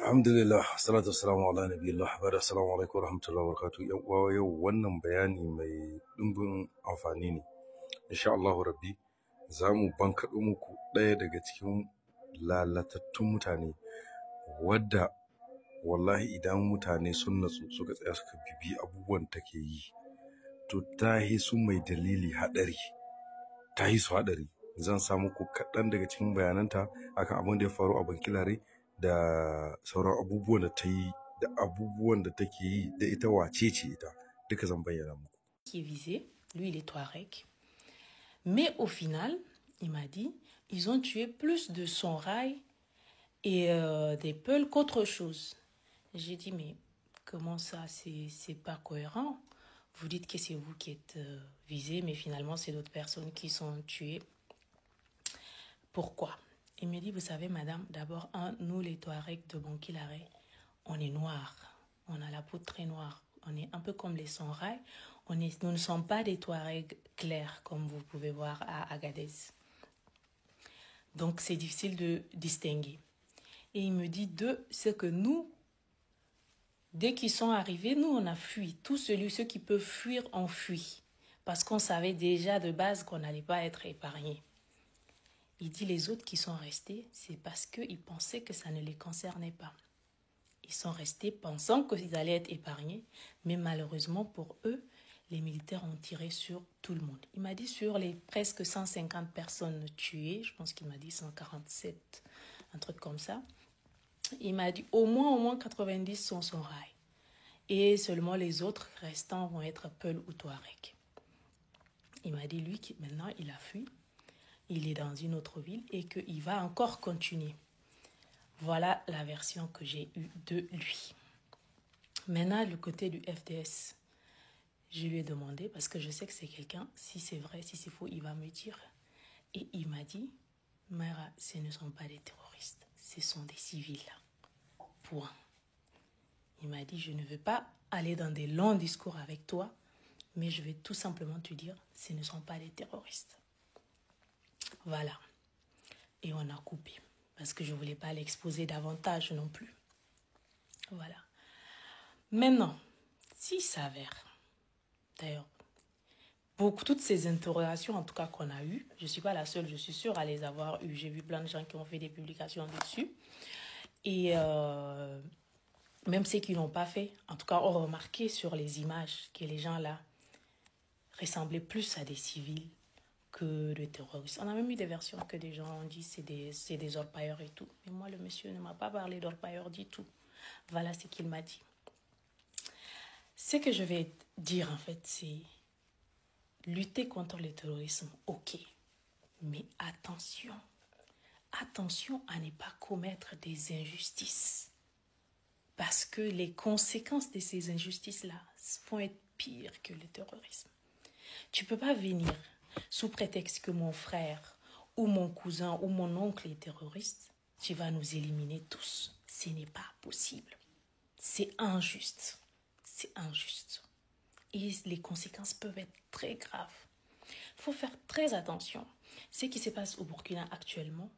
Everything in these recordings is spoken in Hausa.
Alhamdulillah, salatu wassalamu ala nabiyillah, bada assalamu alaikum warahmatullahi wabarakatuh. Yan uwa, yau wannan bayani mai ɗumbin amfani ne. Insha Allahu Rabbi, za mu bankaɗo muku ɗaya daga cikin lalatattun mutane wadda wallahi idan mutane sun natsu suka tsaya suka bibi abubuwan take yi, to ta yi su mai dalili haɗari, ta yi su haɗari. Zan sa muku kaɗan daga cikin bayananta akan abin da ya faru a Bankilare da sauran abubuwan da ta yi da abubuwan da take yi da ita wace ce ita, duka zan bayyana muku. Qui est visé, lui il est Touareg. Mais au final, il m'a dit, ils ont tué plus de Songhai et des Peuls qu'autre chose. J'ai dit, mais comment ça, c'est pas cohérent. Vous dites que c'est vous qui êtes visé, mais finalement c'est d'autres personnes qui sont tuées. Pourquoi? Il me dit, vous savez, madame, d'abord, nous, les Touaregs de Bankilare, on est noirs. On a la peau très noire. On est un peu comme les Songhai. Nous ne sommes pas des Touaregs clairs, comme vous pouvez voir à Agadez. Donc, c'est difficile de distinguer. Et il me dit, c'est que nous, dès qu'ils sont arrivés, nous, on a fui. Tous ceux qui peuvent fuir ont fui. Parce qu'on savait déjà de base qu'on n'allait pas être épargnés. Il dit les autres qui sont restés, c'est parce qu'ils pensaient que ça ne les concernait pas. Ils sont restés pensant qu'ils allaient être épargnés, mais malheureusement pour eux, les militaires ont tiré sur tout le monde. Il m'a dit sur les presque 150 personnes tuées, je pense qu'il m'a dit 147, un truc comme ça, il m'a dit au moins 90 sont Songhai. Et seulement les autres restants vont être Peul ou Touareg. Il m'a dit lui, maintenant il a fui. Il est dans une autre ville et qu'il va encore continuer. Voilà la version que j'ai eue de lui. Maintenant, le côté du FDS, je lui ai demandé, parce que je sais que c'est quelqu'un, si c'est vrai, si c'est faux, il va me dire. Et il m'a dit, Mara, ce ne sont pas des terroristes, ce sont des civils. Point. Il m'a dit, je ne veux pas aller dans des longs discours avec toi, mais je vais tout simplement te dire, ce ne sont pas des terroristes. Voilà. Et on a coupé. Parce que je ne voulais pas l'exposer davantage non plus. Voilà. Maintenant, s'il s'avère, d'ailleurs, toutes ces interrogations, en tout cas qu'on a eues, je ne suis pas la seule, je suis sûre à les avoir eues. J'ai vu plein de gens qui ont fait des publications dessus. Et même ceux qui ne l'ont pas fait, en tout cas, ont remarqué sur les images que les gens là ressemblaient plus à des civils que de terroristes. On a même eu des versions que des gens ont dit c'est des orpailleurs et tout. Mais moi, le monsieur ne m'a pas parlé d'orpailleurs du tout. Voilà ce qu'il m'a dit. Ce que je vais dire, en fait, c'est lutter contre le terrorisme, ok. Mais attention. Attention à ne pas commettre des injustices. Parce que les conséquences de ces injustices-là vont être pires que le terrorisme. Tu ne peux pas venir sous prétexte que mon frère ou mon cousin ou mon oncle est terroriste, tu vas nous éliminer tous. Ce n'est pas possible. C'est injuste. C'est injuste. Et les conséquences peuvent être très graves. Il faut faire très attention. Ce qui se passe au Burkina actuellement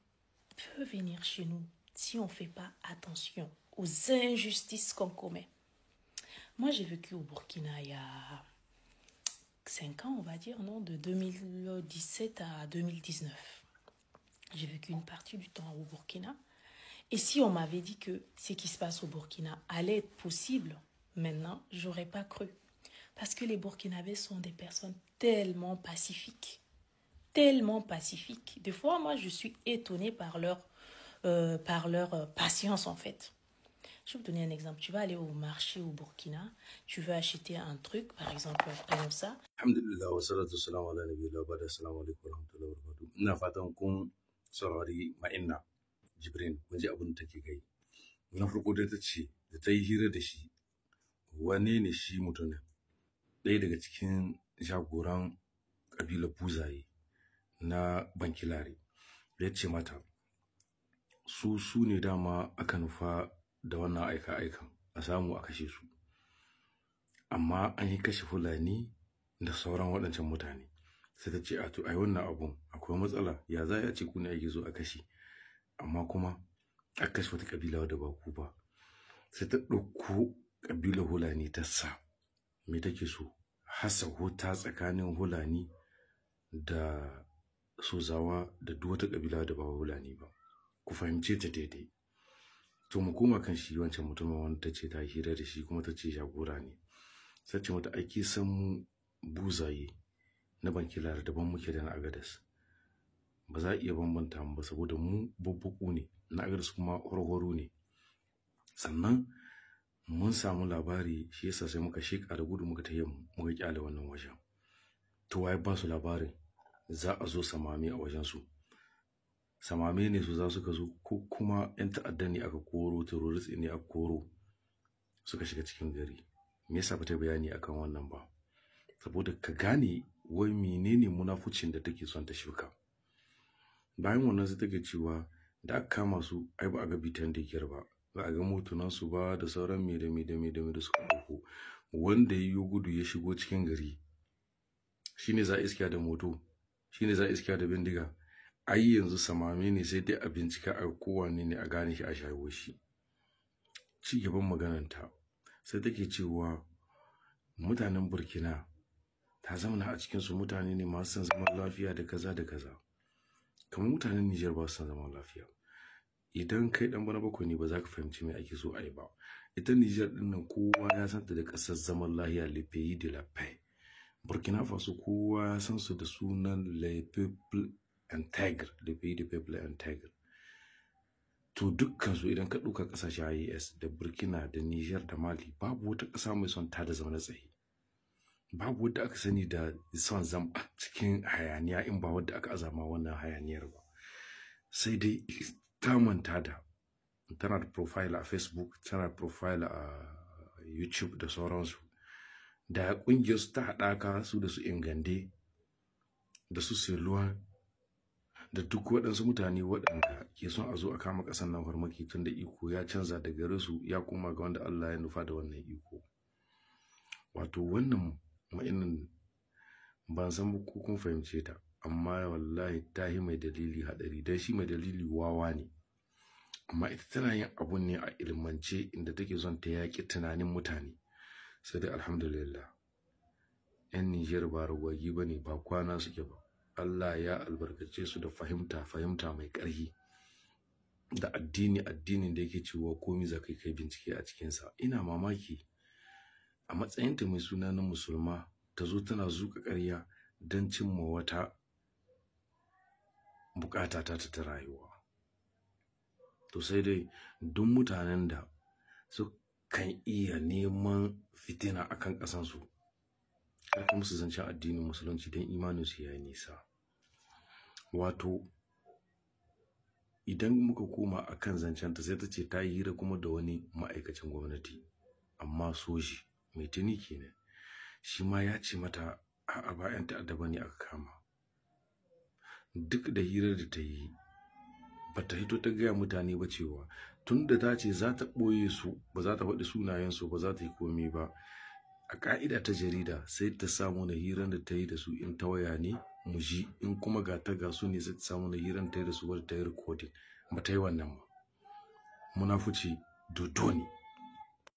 peut venir chez nous si on ne fait pas attention aux injustices qu'on commet. Moi, j'ai vécu au Burkina il y a 5 ans, on va dire, non, de 2017 à 2019. J'ai vécu une partie du temps au Burkina. Et si on m'avait dit que ce qui se passe au Burkina allait être possible, maintenant, je n'aurais pas cru. Parce que les Burkinabés sont des personnes tellement pacifiques. Tellement pacifiques. Des fois, moi, je suis étonnée par leur patience, en fait. Je vais vous donner un exemple. Tu vas aller au marché au Burkina, tu veux acheter un truc, par exemple, prenons ça. Alhamdulillah, wa salatu wassalamu ala nabiyillah, bada assalamu alaikum warahmatullahi wabarakatuh. Ina fatan kun saurari Ma'inna Jibrin, kun ji abin da take gai. Na farko dai ta ce da ta yi hira da shi, wane ne shi mutumin? Ɗaya daga cikin jagoran ƙabilar Buzaye na Bankilare. Ya ce mata, su ne dama aka nufa da wannan aika-aikan a samu a kashe su. Amma an yi kashe Fulani da sauran waɗancan mutane. Sai ta ce, a to ai wannan abun akwai matsala, ya za a ce ku ne ake zo a kashe. Amma kuma aka kashe wata ƙabila wadda ba ku ba. sai ta ɗauko ƙabilar Hulani ta sa me take so hasa huta tsakanin Hulani da Sozawa da duk wata ƙabila da ba Hulani ba, ku fahimce ta daidai. To mu koma kan shi wancan mutumin wanda ta ce ta hira da shi kuma ta ce jagora ne, sai ce mata aiki san mu buzaye na Bankilar daban muke da na Agadas, ba za a iya bambanta mu ba saboda mu babbaku ne, na Agadas kuma horhoro ne. Sannan mun samu labari shi yasa sai muka sheka da gudu muka tayi muka kyale wannan wajen. To wai ba su labarin za a zo samami a wajen su, samame ne su za su ka zo ko kuma yan ta'adda ne aka koro, terrorist ne aka koro suka shiga cikin gari. Me yasa ba ta bayani akan wannan ba? Saboda ka gane wai menene munafucin da take son ta shuka. Bayan wannan sai take cewa da aka kama su ai ba a ga bitan da yake ba, ba a ga motunan su ba da sauran me da suka dauko. Wanda yayi gudu ya shigo cikin gari shine za a iskiya da moto, shine za a iskiya da bindiga. Ai yanzu samame ne sai dai a bincika a kowane ne a gane shi a shawo shi. Ci gaban magananta sai take cewa mutanen Burkina ta zamana a cikin su mutane ne masu son zaman lafiya da kaza da kaza, kamar mutanen Niger ba su son zaman lafiya. Idan kai dan bana bakwai ne ba za ka fahimci me ake so ai ba. Ita Niger din nan kowa ya san ta da kasar zaman lafiya, le pays de la paix. Burkina Faso kowa ya san su da sunan le peuple intègre, le pays de peuple intègre. To dukkan su idan ka duka kasashen IAS da Burkina da Niger da Mali babu wata kasa mai son ta da zaman tsaye, babu wadda aka sani da son zama cikin hayaniya in ba wadda aka azama wannan hayaniyar ba. Sai dai ta manta da tana da profile a Facebook, tana da profile a YouTube da sauransu, da kungiyar su ta haɗaka su da su Ingande da su Seluwa da duk waɗansu mutane waɗanda ke son a zo a kama ƙasar nan farmaki tun da iko ya canza da gare su ya koma ga wanda Allah ya nufa da wannan iko. Wato wannan ma'inin ban san ko kun fahimce ta, amma wallahi ta yi mai dalili haɗari, dan shi mai dalili wawa ne, amma ita tana yin abun ne a ilmance inda take son ta yaƙi tunanin mutane. Sai dai alhamdulillah 'yan Nijar ba ragwagi ba ne, ba kwana suke ba. Allah ya albarkace su da fahimta mai ƙarfi da addinin da yake cewa komai za kai bincike a cikinsa. Ina mamaki a matsayinta mai suna na musulma ta zo tana zuƙa ƙarya don cimma wata bukata ta rayuwa. To sai dai duk mutanen da su kan iya neman fitina akan ƙasansu kuma su zancen addinin musulunci don imaninsu ya yi nisa. Wato idan muka koma akan zancenta sai ta ce ta yi hira kuma da wani ma'aikacin gwamnati amma soji mai tuni kenan, shi ma ya ce mata a'a ba 'yan ta'adda ba ne aka kama. Duk da hirar da ta yi ba ta hito ta gaya mutane ba cewa tun da ta ce za ta ɓoye su, ba za ta faɗi sunayensu, ba za ta yi komai ba. A ƙa'ida ta jarida sai ta samu na hirar da ta yi da su in ta waya ne mu ji, in kuma ga ta ga su ne sai ta samu na hirar ta yi da su wadda ta yi recording. Ba ta yi wannan ba. Munafuci dodo ne.